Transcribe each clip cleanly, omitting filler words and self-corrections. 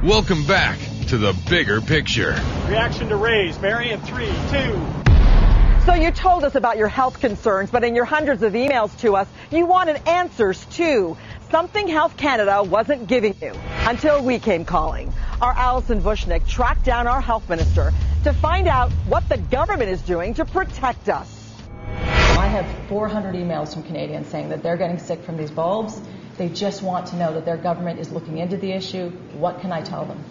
Welcome back to the bigger picture. Reaction to Ray's. Mary in 3, 2. So you told us about your health concerns, but in your hundreds of emails to us, you wanted answers too. Something Health Canada wasn't giving you until we came calling. Our Alison Vushnick tracked down our health minister to find out what the government is doing to protect us. I have 400 emails from Canadians saying that they're getting sick from these bulbs. They just want to know that their government is looking into the issue. What can I tell them?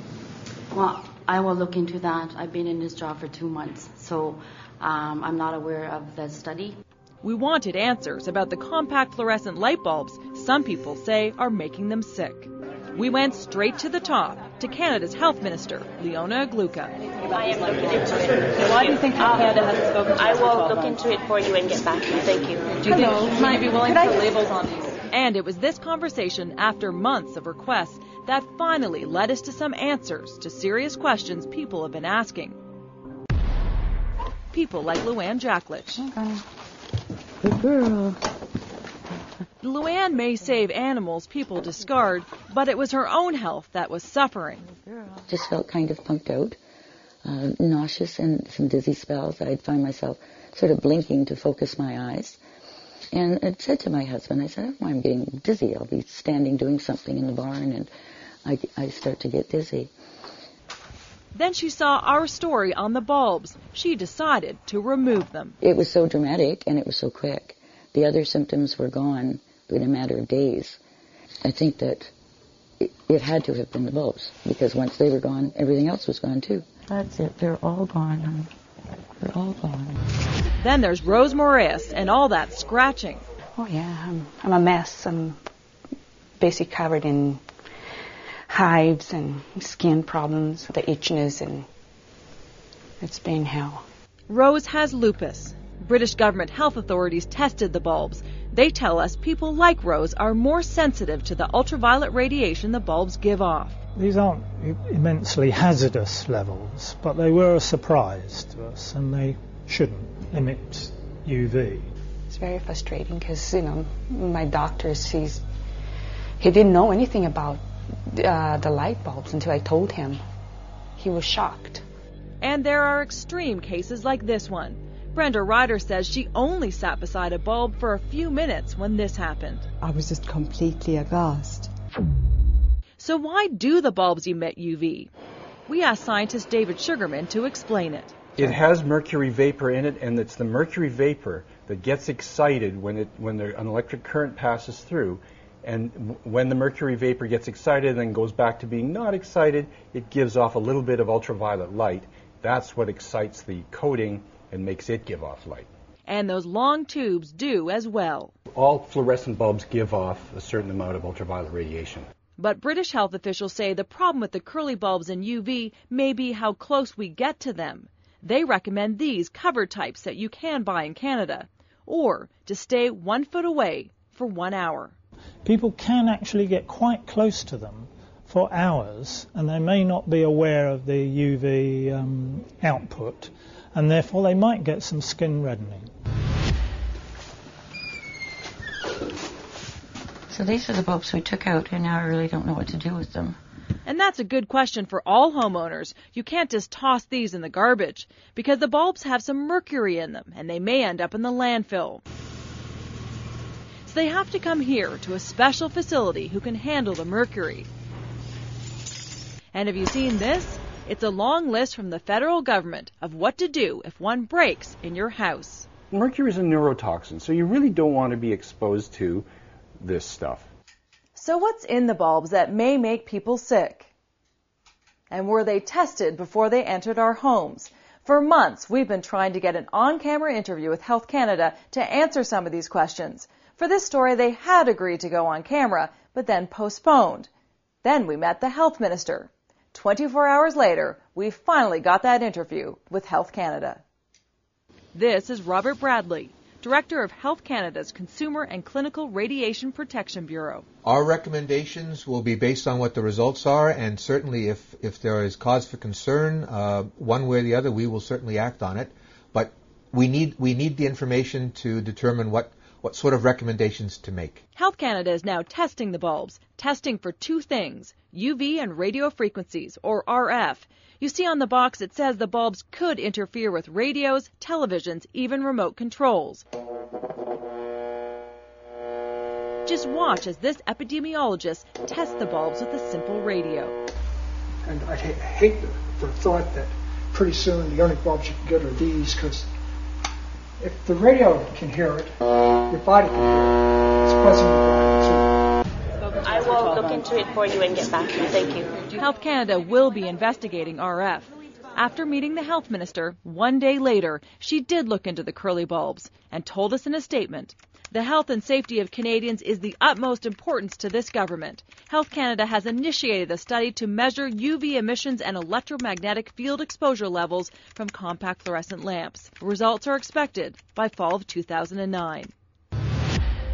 Well, I will look into that. I've been in this job for 2 months, so I'm not aware of the study. We wanted answers about the compact fluorescent light bulbs some people say are making them sick. We went straight to the top, to Canada's Health Minister, Leona Agluka. I am looking into it. Why do you think Canada hasn't spoken to I us for will 12 look months? into it for you and get back to you. Thank you. Do you think you might be willing to put labels on these? And it was this conversation, after months of requests, that finally led us to some answers to serious questions people have been asking. People like Luann Jacklich. Okay. Good girl. Luann may save animals people discard, but it was her own health that was suffering. Just felt kind of punked out, nauseous and some dizzy spells. I'd find myself sort of blinking to focus my eyes. And I said to my husband, I said, I'm getting dizzy. I'll be standing doing something in the barn and I start to get dizzy. Then she saw our story on the bulbs. She decided to remove them. It was so dramatic and it was so quick. The other symptoms were gone in a matter of days. I think that it had to have been the bulbs, because once they were gone, everything else was gone too. That's it. They're all gone, honey. They're all gone. Then there's Rose Moraes and all that scratching. Oh yeah, I'm a mess. I'm basically covered in hives and skin problems, the itchiness, and it's been hell. Rose has lupus. British government health authorities tested the bulbs. They tell us people like Rose are more sensitive to the ultraviolet radiation the bulbs give off. These aren't immensely hazardous levels, but they were a surprise to us, and they shouldn't emit UV. It's very frustrating because, my doctor he didn't know anything about the light bulbs until I told him. He was shocked. And there are extreme cases like this one. Brenda Ryder says she only sat beside a bulb for a few minutes when this happened. I was just completely aghast. So why do the bulbs emit UV? We asked scientist David Sugarman to explain it. It has mercury vapor in it, and it's the mercury vapor that gets excited when an electric current passes through. And when the mercury vapor gets excited and then goes back to being not excited, it gives off a little bit of ultraviolet light. That's what excites the coating and makes it give off light. And those long tubes do as well. All fluorescent bulbs give off a certain amount of ultraviolet radiation. But British health officials say the problem with the curly bulbs in UV may be how close we get to them. They recommend these cover types that you can buy in Canada, or to stay 1 foot away for 1 hour. People can actually get quite close to them for hours, and they may not be aware of the UV output, and therefore they might get some skin reddening. So these are the bulbs we took out, and now I really don't know what to do with them. And that's a good question for all homeowners. You can't just toss these in the garbage, because the bulbs have some mercury in them, and they may end up in the landfill. So they have to come here to a special facility who can handle the mercury. And have you seen this? It's a long list from the federal government of what to do if one breaks in your house. Mercury is a neurotoxin, so you really don't want to be exposed to this stuff. So what's in the bulbs that may make people sick? And were they tested before they entered our homes? For months, we've been trying to get an on-camera interview with Health Canada to answer some of these questions. For this story, they had agreed to go on camera, but then postponed. Then we met the health minister. 24 hours later, we finally got that interview with Health Canada. This is Robert Bradley, Director of Health Canada's Consumer and Clinical Radiation Protection Bureau. Our recommendations will be based on what the results are, and certainly if there is cause for concern, one way or the other, we will certainly act on it. But we need the information to determine what what sort of recommendations to make. Health Canada is now testing the bulbs, testing for two things, UV and radio frequencies, or RF. You see on the box it says the bulbs could interfere with radios, televisions, even remote controls. Just watch as this epidemiologist tests the bulbs with a simple radio. And I hate the thought that pretty soon the only bulbs you can get are these, because if the radio can hear it, your body can hear it. It's buzzing your body too. I will look into it for you and get back to you. Thank you. Health Canada will be investigating RF. After meeting the health minister, one day later, she did look into the curly bulbs and told us in a statement, the health and safety of Canadians is the utmost importance to this government. Health Canada has initiated a study to measure UV emissions and electromagnetic field exposure levels from compact fluorescent lamps. Results are expected by fall of 2009.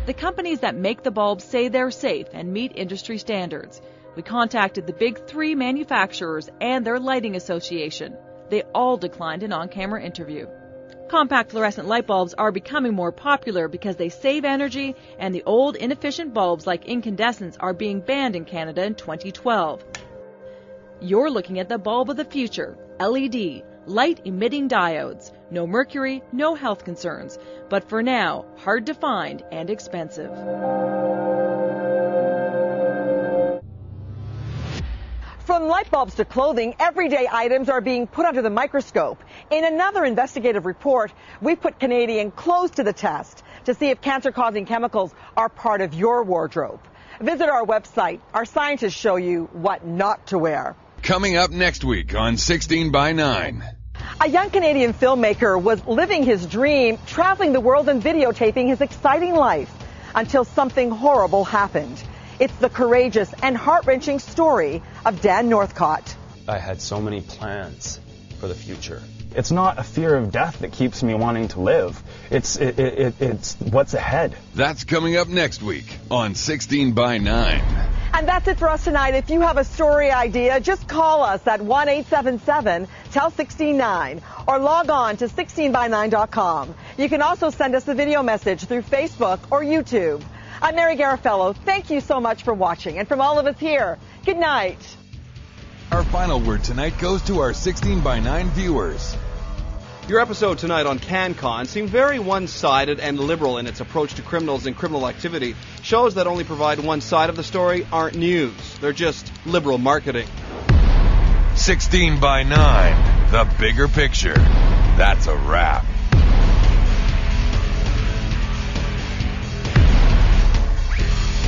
The companies that make the bulbs say they're safe and meet industry standards. We contacted the big three manufacturers and their lighting association. They all declined an on-camera interview. Compact fluorescent light bulbs are becoming more popular because they save energy, and the old inefficient bulbs like incandescents are being banned in Canada in 2012. You're looking at the bulb of the future, LED, light-emitting diodes. No mercury, no health concerns, but for now, hard to find and expensive. From light bulbs to clothing, everyday items are being put under the microscope. In another investigative report, we put Canadian clothes to the test to see if cancer-causing chemicals are part of your wardrobe. Visit our website. Our scientists show you what not to wear. Coming up next week on 16 by 9. A young Canadian filmmaker was living his dream, traveling the world and videotaping his exciting life until something horrible happened. It's the courageous and heart-wrenching story of Dan Northcott. I had so many plans for the future. It's not a fear of death that keeps me wanting to live. It's what's ahead. That's coming up next week on 16 by 9. And that's it for us tonight. If you have a story idea, just call us at 1-877-TEL-16-9 or log on to 16by9.com. You can also send us a video message through Facebook or YouTube. I'm Mary Garafello. Thank you so much for watching. And from all of us here, good night. Our final word tonight goes to our 16 by 9 viewers. Your episode tonight on CanCon seemed very one-sided and liberal in its approach to criminals and criminal activity. Shows that only provide one side of the story aren't news. They're just liberal marketing. 16 by 9, the bigger picture. That's a wrap.